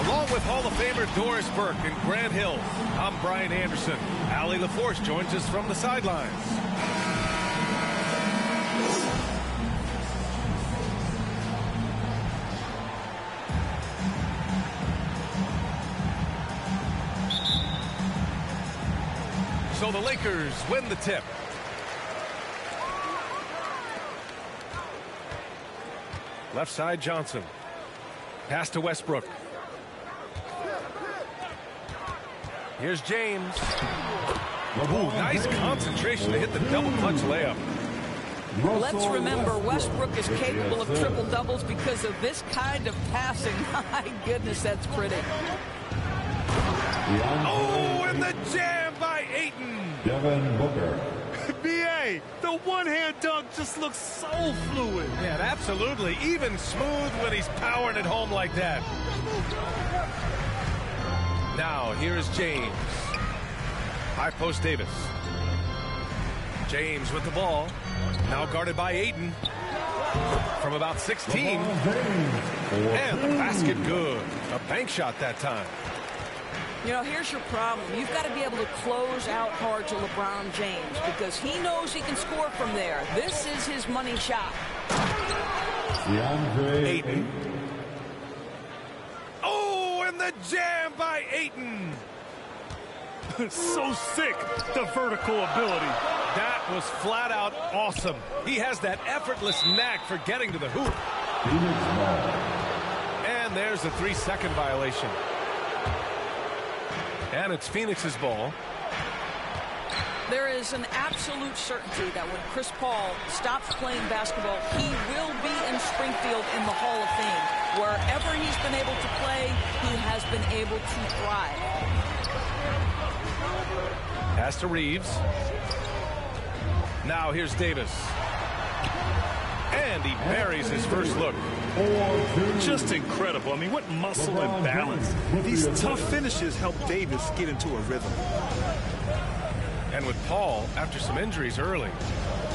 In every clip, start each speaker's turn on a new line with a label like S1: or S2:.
S1: Along with Hall of Famer Doris Burke and Grant Hill, I'm Brian Anderson. Allie LaForce joins us from the sidelines. So the Lakers win the tip. Left side, Johnson. Pass to Westbrook. Here's James. Ooh, nice concentration to hit the double clutch layup.
S2: Let's remember, Westbrook is capable of triple doubles because of this kind of passing. My goodness, that's pretty.
S1: Oh, and the jam by Ayton.
S3: Devin Booker.
S4: B.A., the one-hand dunk just looks so fluid.
S1: Yeah, absolutely. Even smooth when he's powering it home like that. Now, here is James. High post Davis. James with the ball. Now guarded by Ayton. From about 16. And the basket good. A bank shot that time.
S2: You know, here's your problem. You've got to be able to close out hard to LeBron James because he knows he can score from there. This is his money shot.
S1: Ayton. Oh, and the jam by Ayton.
S4: So sick, the vertical ability.
S1: That was flat out awesome. He has that effortless knack for getting to the hoop. And there's a 3-second violation. And it's Phoenix's ball.
S2: There is an absolute certainty that when Chris Paul stops playing basketball, he will be in Springfield in the Hall of Fame. Wherever he's been able to play, he has been able to thrive.
S1: Pass to Reeves. Now here's Davis. And he buries his first look.
S4: Just incredible. I mean, what muscle and balance. These tough finishes help Davis get into a rhythm.
S1: And with Paul, after some injuries early,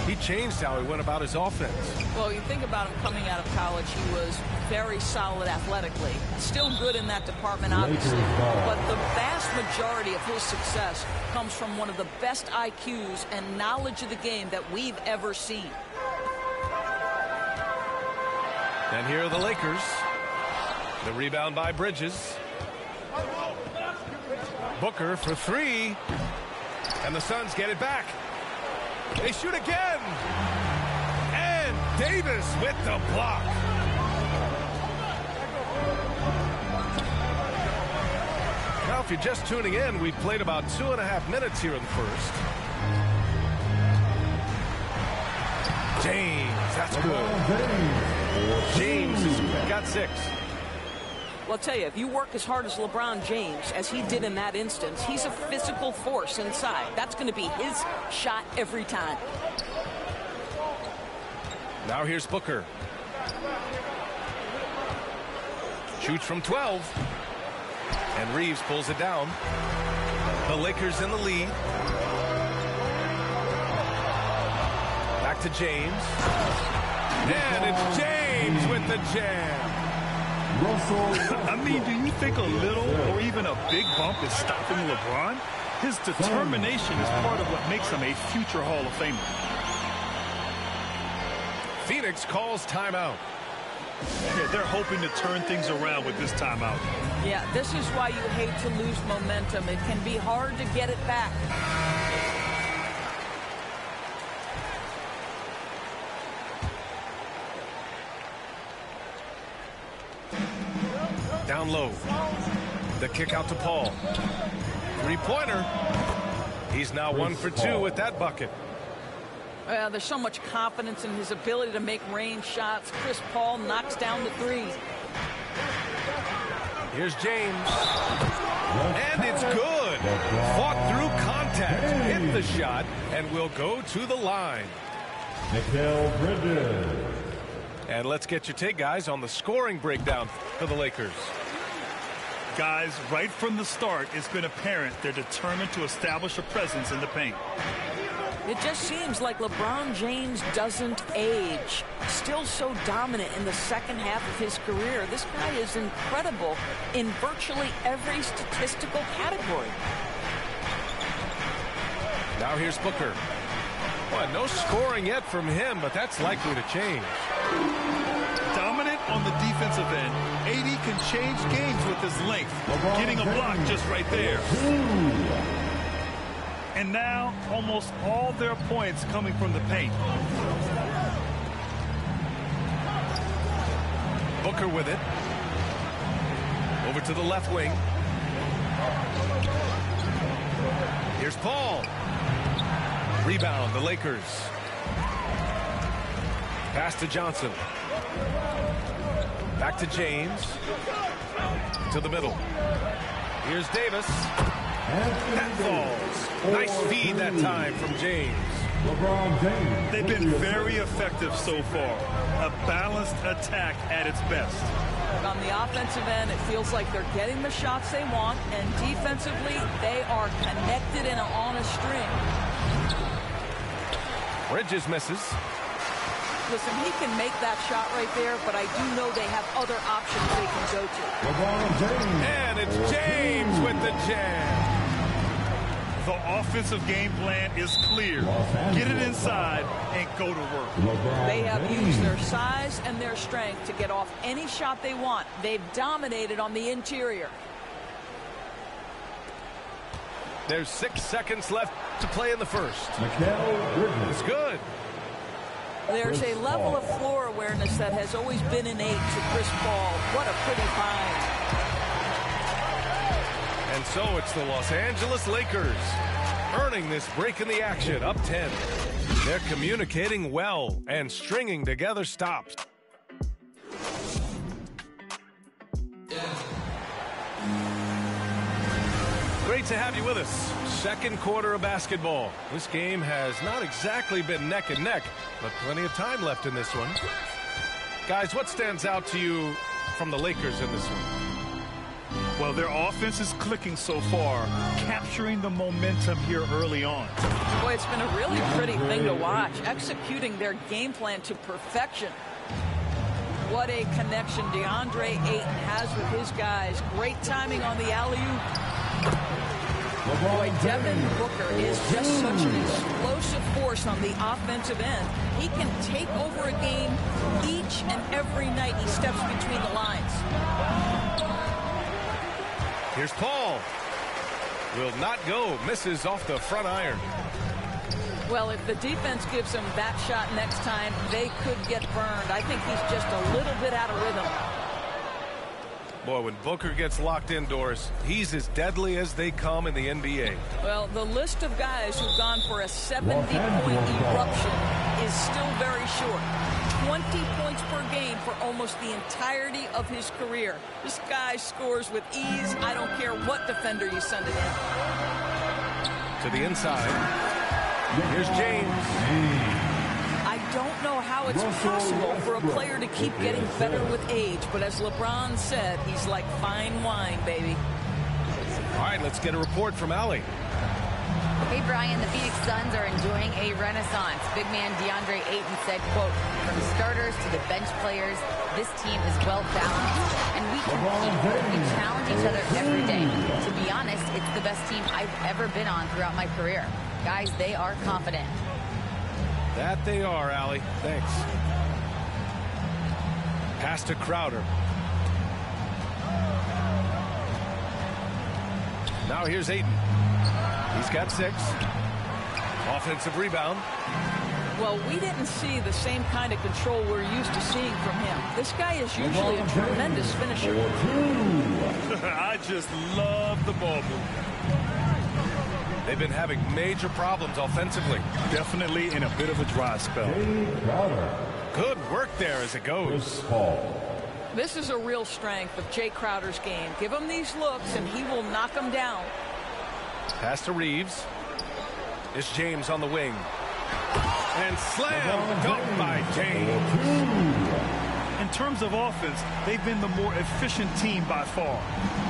S1: he changed how he went about his offense.
S2: Well, you think about him coming out of college, he was very solid athletically. Still good in that department, obviously. But the vast majority of his success comes from one of the best IQs and knowledge of the game that we've ever seen.
S1: And here are the Lakers. The rebound by Bridges. Booker for three. And the Suns get it back. They shoot again. And Davis with the block. Now, if you're just tuning in, we've played about 2.5 minutes here in the first. James, that's good. James has got 6.
S2: Well, I'll tell you, if you work as hard as LeBron James, as he did in that instance, he's a physical force inside. That's going to be his shot every time.
S1: Now here's Booker. Shoots from 12. And Reeves pulls it down. The Lakers in the lead. Back to James. And it's James with the jam.
S4: I mean, do you think a little or even a big bump is stopping LeBron? His determination is part of what makes him a future Hall of Famer.
S1: Phoenix calls timeout.
S4: Yeah, they're hoping to turn things around with this timeout.
S2: Yeah, this is why you hate to lose momentum. It can be hard to get it back.
S1: Down low. The kick out to Paul. Three-pointer. He's now 1 for 2 with that bucket.
S2: There's so much confidence in his ability to make range shots. Chris Paul knocks down the 3.
S1: Here's James. And it's good. Fought through contact. Hit the shot and will go to the line.
S3: Mikal Bridges.
S1: And let's get your take, guys, on the scoring breakdown for the Lakers.
S4: Guys, right from the start, it's been apparent they're determined to establish a presence in the paint.
S2: It just seems like LeBron James doesn't age. Still so dominant in the second half of his career. This guy is incredible in virtually every statistical category.
S1: Now here's Booker. Well, no scoring yet from him, but that's likely to change.
S4: Dominant on the defensive end. AD can change games with his length. Getting a block just right there. And now, almost all their points coming from the paint.
S1: Booker with it. Over to the left wing. Here's Paul. Rebound, the Lakers. Pass to Johnson. Back to James. To the middle. Here's Davis. That falls. Nice feed that time from James.
S3: LeBron James.
S4: They've been very effective so far. A balanced attack at its best.
S2: On the offensive end, it feels like they're getting the shots they want, and defensively, they are connected and on a string.
S1: Bridges misses.
S2: Listen, he can make that shot right there, but I do know they have other options they can go to.
S3: LeBron James.
S1: And it's James with the jam.
S4: The offensive game plan is clear. Get it inside and go to work.
S2: They have used their size and their strength to get off any shot they want. They've dominated on the interior.
S1: There's 6 seconds left to play in the first. It's good.
S2: There's a level of floor awareness that has always been innate to Chris Paul. What a pretty find.
S1: And so it's the Los Angeles Lakers earning this break in the action, up 10. They're communicating well and stringing together stops. Great to have you with us. Second quarter of basketball. This game has not exactly been neck and neck, but plenty of time left in this one. Guys, what stands out to you from the Lakers in this one?
S4: Well, their offense is clicking so far, capturing the momentum here early on.
S2: Boy, it's been a really pretty thing to watch, executing their game plan to perfection. What a connection DeAndre Ayton has with his guys. Great timing on the alley-oop. Boy, Devin Booker is just such an explosive force on the offensive end. He can take over a game each and every night he steps between the lines.
S1: Here's Paul. Will not go. Misses off the front iron.
S2: Well, if the defense gives him that shot next time, they could get burned. I think he's just a little bit out of rhythm.
S1: Boy, when Booker gets locked indoors, he's as deadly as they come in the NBA.
S2: Well, the list of guys who've gone for a 70-point eruption is still very short. 20 points per game for almost the entirety of his career. This guy scores with ease. I don't care what defender you send it in.
S1: To the inside. Here's James.
S2: I don't know how it's possible for a player to keep getting better with age, but as LeBron said, he's like fine wine, baby.
S1: All right, let's get a report from Allie.
S5: Hey, Brian, the Phoenix Suns are enjoying a renaissance. Big man DeAndre Ayton said, quote, from starters to the bench players, this team is well balanced, and we compete. We challenge each other every day. To be honest, it's the best team I've ever been on throughout my career. Guys, they are confident.
S1: That they are, Allie. Thanks. Pass to Crowder. Now here's Ayton. He's got 6. Offensive rebound.
S2: Well, we didn't see the same kind of control we're used to seeing from him. This guy is usually a tremendous finisher.
S4: I just love the ball movement.
S1: They've been having major problems offensively.
S4: Definitely in a bit of a dry spell.
S1: Good work there as it goes.
S2: This is a real strength of Jay Crowder's game. Give him these looks and he will knock them down.
S1: Pass to Reeves. It's James on the wing. And slam dunk by James.
S4: In terms of offense, they've been the more efficient team by far.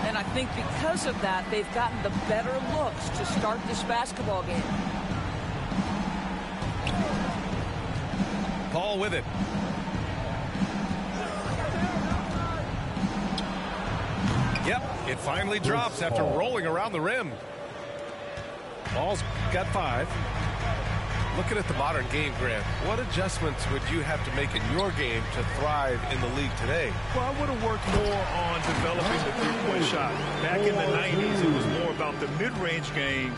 S2: And I think because of that, they've gotten the better looks to start this basketball game.
S1: Ball with it. Yep, it finally drops after rolling around the rim. Ball's got 5. Looking at the modern game, Grant, what adjustments would you have to make in your game to thrive in the league today?
S4: Well, I would have worked more on developing the three-point shot. Back in the 90s, it was more about the mid-range game,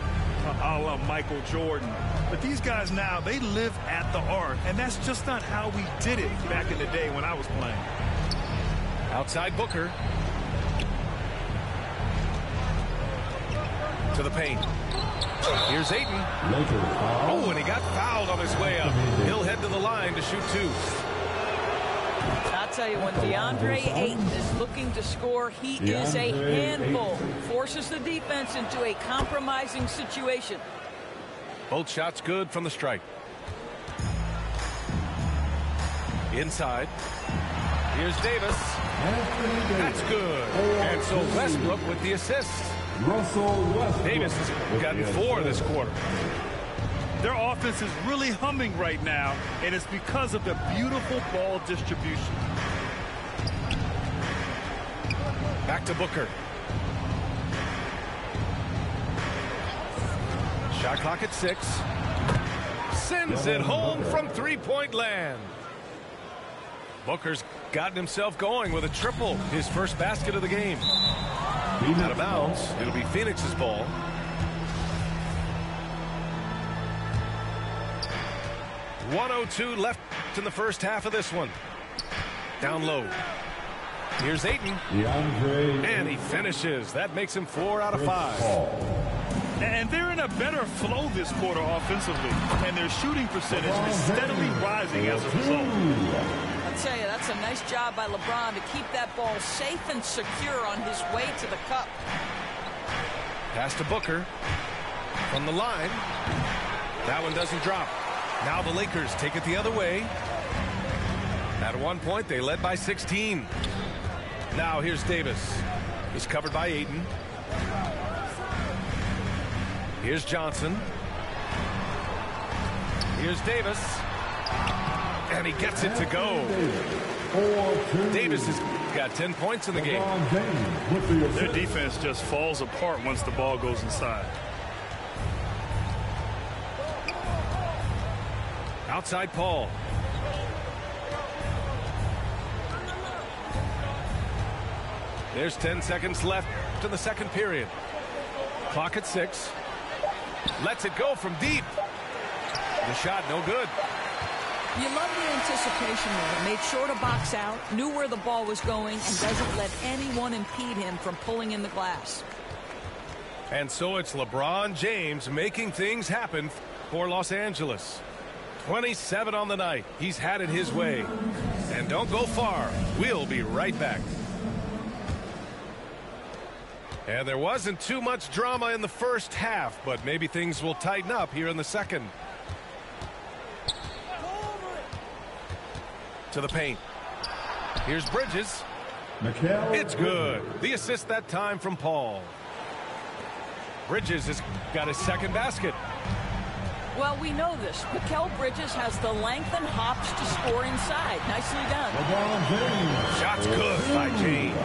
S4: a la Michael Jordan. But these guys now, they live at the arc, and that's just not how we did it back in the day when I was playing.
S1: Outside Booker. To the paint. Here's Ayton. Oh, and he got fouled on his way up. He'll head to the line to shoot 2.
S2: I'll tell you, when DeAndre Ayton is looking to score, he is a handful. Forces the defense into a compromising situation.
S1: Both shots good from the strike. Again. Here's Davis. That's good. And so Westbrook with the assist. Davis has gotten 4 this quarter.
S4: Their offense is really humming right now, and it's because of the beautiful ball distribution.
S1: Back to Booker. Shot clock at 6. Sends it home from three-point land. Booker's gotten himself going with a triple, his first basket of the game. Out of bounds. It'll be Phoenix's ball. .102 left in the first half of this one. Down low. Here's Ayton. And he finishes. That makes him 4 out of 5.
S4: And they're in a better flow this quarter offensively, and their shooting percentage is steadily rising as a result.
S2: I'll tell you, that's a nice job by LeBron to keep that ball safe and secure on his way to the cup.
S1: Pass to Booker. From the line. That one doesn't drop. Now the Lakers take it the other way. At one point, they led by 16. Now here's Davis. He's covered by Ayton. Here's Johnson. Here's Davis. And he gets it to go. Davis has got 10 points in the game.
S4: Their defense just falls apart once the ball goes inside.
S1: Outside Paul. There's 10 seconds left to the second period. Clock at 6. Lets it go from deep. The shot no good.
S2: You love the anticipation there. Made sure to box out, knew where the ball was going, and doesn't let anyone impede him from pulling in the glass.
S1: And so it's LeBron James making things happen for Los Angeles. 27 on the night. He's had it his way. And don't go far. We'll be right back. And there wasn't too much drama in the first half, but maybe things will tighten up here in the second. To the paint. Here's Bridges. It's good. The assist that time from Paul. Bridges has got his second basket.
S2: Well, we know this. Mikal Bridges has the length and hops to score inside. Nicely done.
S1: Shots good by James.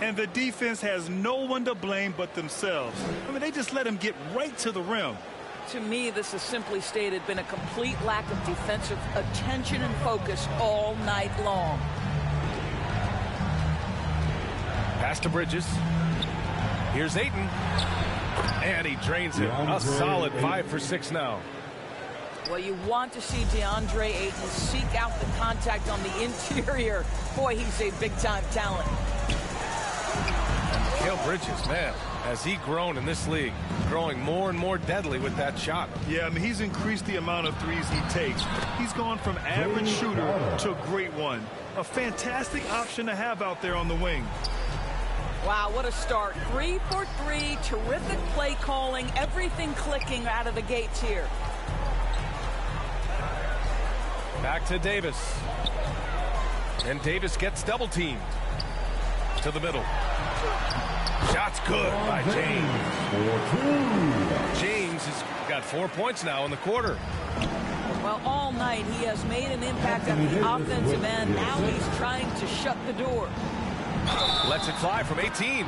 S4: And the defense has no one to blame but themselves. I mean, they just let him get right to the rim.
S2: To me, this has simply stated been a complete lack of defensive attention and focus all night long.
S1: Pass to Bridges. Here's Ayton. And he drains it. A solid 5 for 6 now.
S2: Well, you want to see DeAndre Ayton seek out the contact on the interior. Boy, he's a big-time talent.
S1: Mikal Bridges, man, has he grown in this league, growing more and more deadly with that shot.
S4: Yeah, I mean, he's increased the amount of threes he takes. He's gone from average shooter to a great one. A fantastic option to have out there on the wing.
S2: Wow, what a start. 3 for 3, terrific play calling, everything clicking out of the gates here.
S1: Back to Davis. And Davis gets double teamed. To the middle. Shots good by James. James has got 4 points now in the quarter.
S2: Well, all night, he has made an impact at the offensive end. Now he's trying to shut the door.
S1: Lets it fly from 18.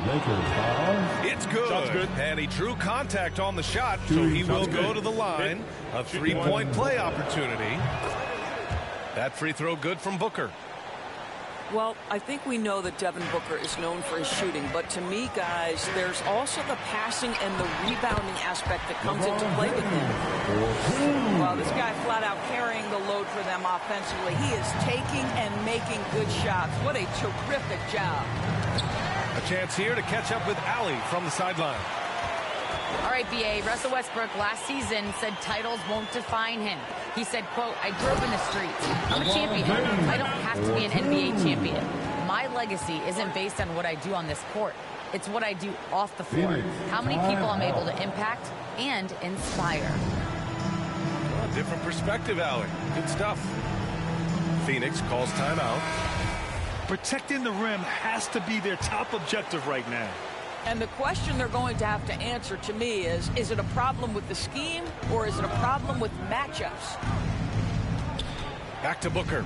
S1: It's good. And he drew contact on the shot, so he will go to the line. A three-point play opportunity. That free throw good from Booker.
S2: Well, I think we know that Devin Booker is known for his shooting, but to me, guys, there's also the passing and the rebounding aspect that comes into play with him. Well, this guy flat out carrying the load for them offensively. He is taking and making good shots. What a terrific job.
S1: A chance here to catch up with Allie from the sideline.
S5: All right, B.A. Russell Westbrook last season said titles won't define him. He said, quote, I grew up in the streets. I'm a champion. I don't have to be an NBA champion. My legacy isn't based on what I do on this court. It's what I do off the floor. How many people I'm able to impact and inspire.
S1: Well, different perspective, Allie. Good stuff. Phoenix calls timeout.
S4: Protecting the rim has to be their top objective right now.
S2: And the question they're going to have to answer to me is it a problem with the scheme or is it a problem with matchups?
S1: Back to Booker.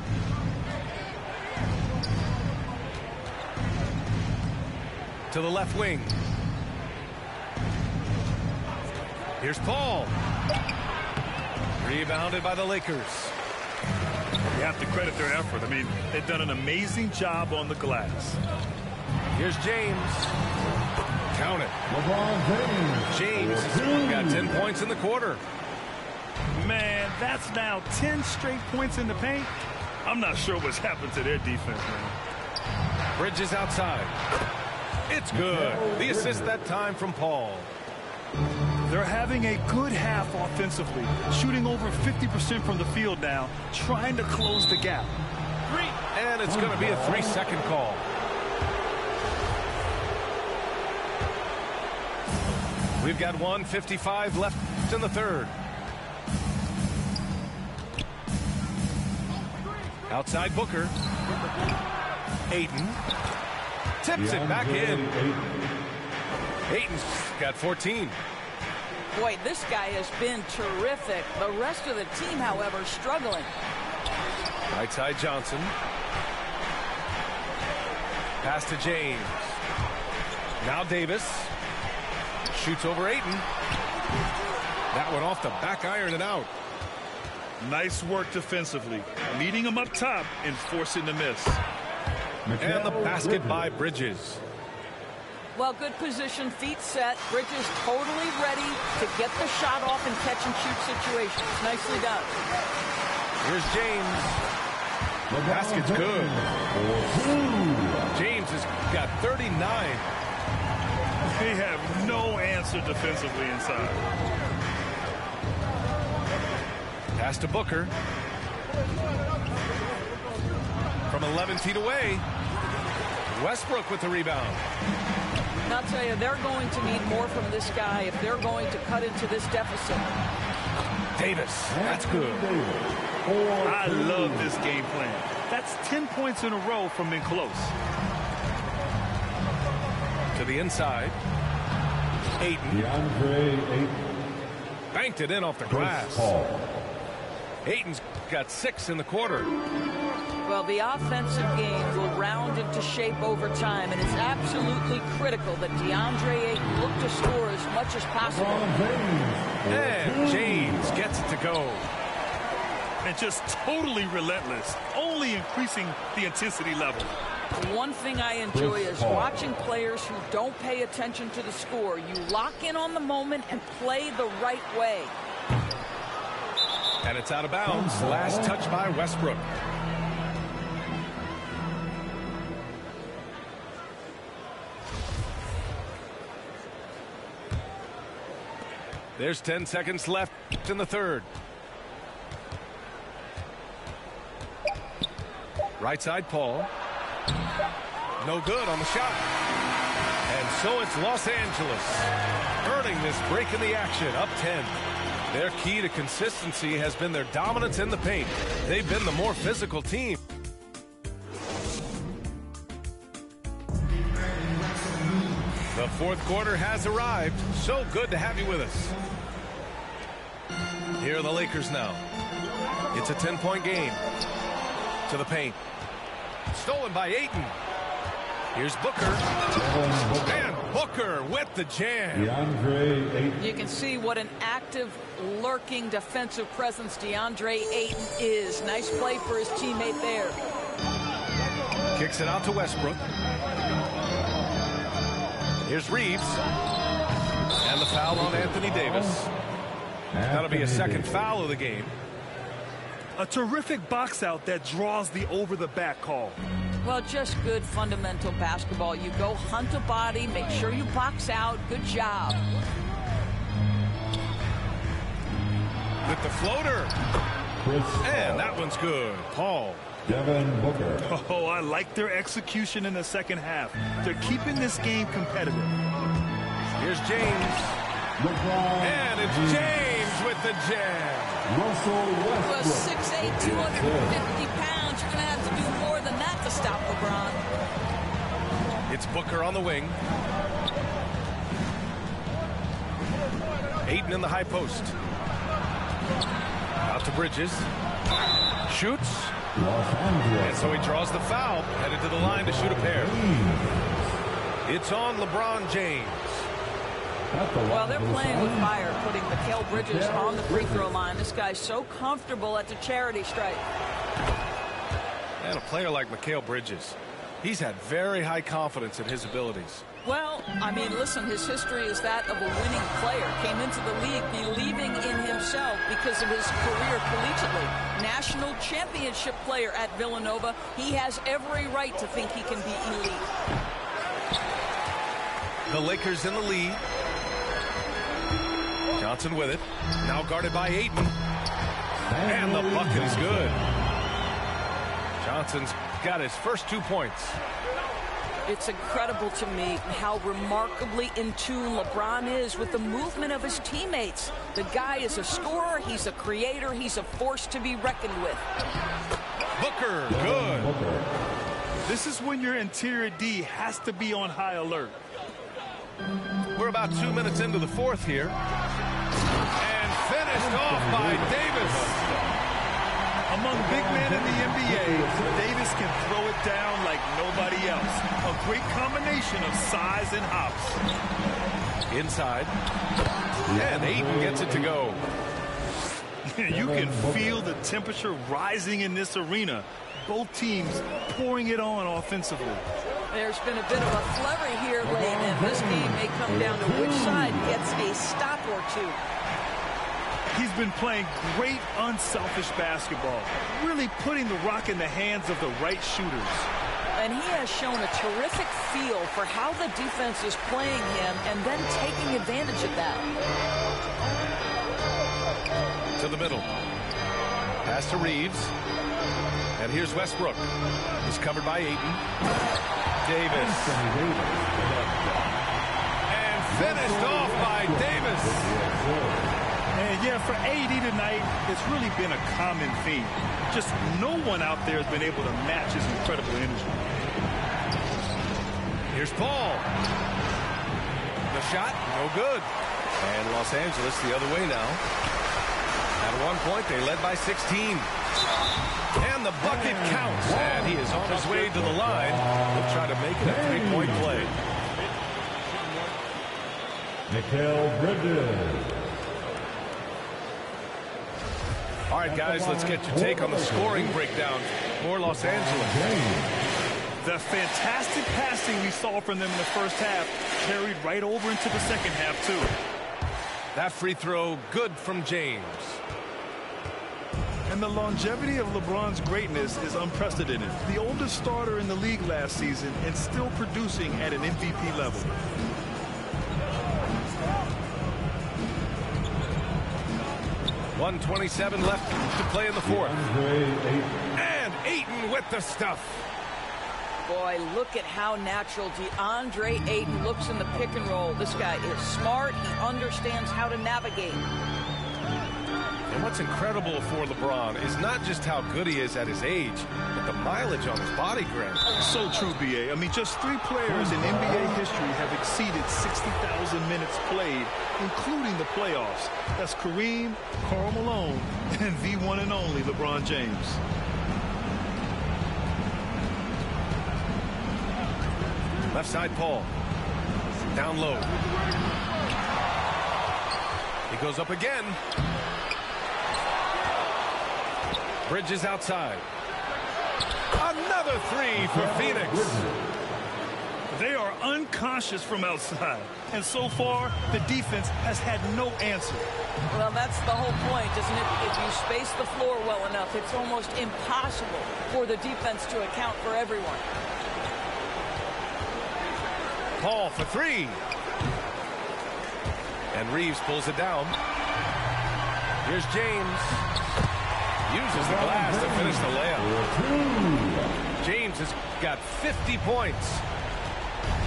S1: To the left wing. Here's Paul. Rebounded by the Lakers.
S4: You have to credit their effort. I mean, they've done an amazing job on the glass.
S1: Here's James. Count it.
S3: LeBron James.
S1: James has got 10 points in the quarter.
S4: Man, that's now 10 straight points in the paint. I'm not sure what's happened to their defense, man.
S1: Bridges outside. It's good. The assist that time from Paul.
S4: They're having a good half offensively, shooting over 50% from the field now, trying to close the gap.
S1: And it's going to be a 3-second call. We've got 1:55 left in the third. Outside Booker. Ayton. Tips it back in. Ayton's got 14.
S2: Boy, this guy has been terrific. The rest of the team, however, struggling.
S1: Right side Johnson. Pass to James. Now Davis. Shoots over Ayton. That one off the back iron and out.
S4: Nice work defensively, meeting him up top and forcing the miss.
S1: And the basket by Bridges.
S2: Well, good position, feet set. Bridges totally ready to get the shot off in catch-and-shoot situations. Nicely done.
S1: Here's James. The basket's good. James has got 39.
S4: They have no answer defensively inside.
S1: Pass to Booker. From 11 feet away. Westbrook with the rebound.
S2: And I'll tell you, they're going to need more from this guy if they're going to cut into this deficit.
S1: Davis. That's good.
S4: I love this game plan. That's 10 points in a row from in close.
S1: To the inside. Ayton. Banked it in off the glass. Ayton's got 6 in the quarter.
S2: Well, the offensive game will round into shape over time, and it's absolutely critical that DeAndre Ayton look to score as much as possible.
S1: And James gets it to go.
S4: And just totally relentless, only increasing the intensity level.
S2: One thing I enjoy is watching players who don't pay attention to the score. You lock in on the moment and play the right way.
S1: And it's out of bounds. Last touch by Westbrook. There's 10 seconds left in the third. Right side, Paul. No good on the shot. And so it's Los Angeles earning this break in the action, up 10. Their key to consistency has been their dominance in the paint. They've been the more physical team. The fourth quarter has arrived. So good to have you with us. Here are the Lakers now. It's a 10-point game. To the paint. Stolen by Ayton. Here's Booker. And Booker with the jam.
S2: You can see what an active, lurking defensive presence DeAndre Ayton is. Nice play for his teammate there.
S1: Kicks it out to Westbrook. Here's Reeves. And the foul on Anthony Davis. That'll be a second foul of the game.
S4: A terrific box out that draws the over-the-back call.
S2: Well, just good fundamental basketball. You go hunt a body, make sure you box out. Good job.
S1: With the floater. And that one's good. Paul.
S3: Devin Booker.
S4: Oh, I like their execution in the second half. They're keeping this game competitive.
S1: Here's James. And it's James with the jam.
S3: Russell
S2: Was
S3: Westbrook.
S2: 6'8", 250 pounds. You're going to have to do more than that to stop LeBron.
S1: It's Booker on the wing. Ayton in the high post. Out to Bridges. Shoots.
S3: Los Angeles.
S1: And so he draws the foul. Headed to the line to shoot a pair. It's on LeBron James.
S2: Well, they're playing with fire, putting Mikal Bridges on the free throw line. This guy's so comfortable at the charity stripe.
S1: And a player like Mikal Bridges, he's had very high confidence in his abilities.
S2: Well, I mean, listen, his history is that of a winning player. Came into the league believing in himself because of his career collegiately. National championship player at Villanova. He has every right to think he can be elite.
S1: The Lakers in the lead. Johnson with it. Now guarded by Ayton. And the bucket is good. Johnson's got his first 2 points.
S2: It's incredible to me how remarkably in tune LeBron is with the movement of his teammates. The guy is a scorer, he's a creator, he's a force to be reckoned with.
S1: Booker, good.
S4: This is when your interior D has to be on high alert.
S1: We're about 2 minutes into the fourth here. And finished off by Davis.
S4: Among big men in the NBA, Davis can throw it down like nobody else. A great combination of size and hops.
S1: Inside. And Ayton gets it to go.
S4: You can feel the temperature rising in this arena. Both teams pouring it on offensively.
S2: There's been a bit of a flurry here late, and this game may come down to which side gets a stop or two.
S4: He's been playing great, unselfish basketball, really putting the rock in the hands of the right shooters.
S2: And he has shown a terrific feel for how the defense is playing him and then taking advantage of that.
S1: To the middle. Pass to Reeves. And here's Westbrook. He's covered by Ayton. Davis. And finished off by Davis.
S4: And yeah, for AD tonight, it's really been a common theme. Just no one out there has been able to match his incredible energy.
S1: Here's Paul. The shot, no good. And Los Angeles the other way now. At one point, they led by 16. And the bucket counts. And he is on his way to the line. He'll try to make it a three-point play.
S3: Mikal Bridges.
S1: All right, guys, let's get your take on the scoring breakdown for Los Angeles.
S4: The fantastic passing we saw from them in the first half carried right over into the second half, too.
S1: That free throw, good from James.
S4: And the longevity of LeBron's greatness is unprecedented. The oldest starter in the league last season and still producing at an MVP level.
S1: .127 left to play in the fourth. And Ayton with the stuff.
S2: Boy, look at how natural DeAndre Ayton looks in the pick and roll. This guy is smart. He understands how to navigate.
S1: And what's incredible for LeBron is not just how good he is at his age, but the mileage on his body grip.
S4: So true, B.A. I mean, just 3 players in NBA history have exceeded 60,000 minutes played, including the playoffs. That's Kareem, Karl Malone, and the one and only LeBron James.
S1: Left side, Paul. Down low. He goes up again. Bridges outside. Another 3 for Phoenix.
S4: They are unconscious from outside. And so far, the defense has had no answer.
S2: Well, that's the whole point, isn't it? If you space the floor well enough, it's almost impossible for the defense to account for everyone.
S1: Paul for 3. And Reeves pulls it down. Here's James. Uses the glass to finish the layup. James has got 50 points.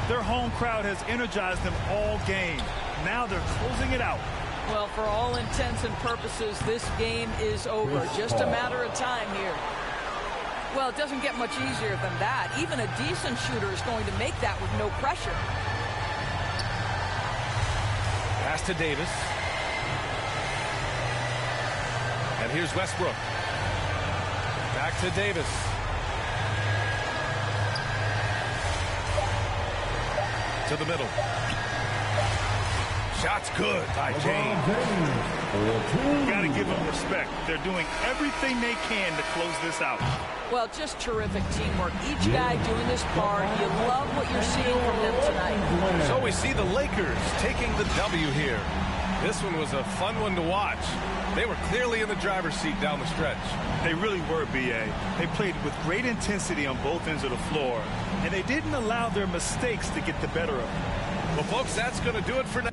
S4: Their home crowd has energized them all game. Now they're closing it out.
S2: Well, for all intents and purposes, this game is over. Just a matter of time here. Well, it doesn't get much easier than that. Even a decent shooter is going to make that with no pressure.
S1: Pass to Davis. And here's Westbrook. Back to Davis. To the middle. Shot's good by James.
S4: Got to give them respect. They're doing everything they can to close this out.
S2: Well, just terrific teamwork. Each guy doing his part. You love what you're seeing from them tonight.
S1: So we see the Lakers taking the W here. This one was a fun one to watch. They were clearly in the driver's seat down the stretch.
S4: They really were, B.A. They played with great intensity on both ends of the floor, and they didn't allow their mistakes to get the better of them.
S1: Well, folks, that's going to do it for now.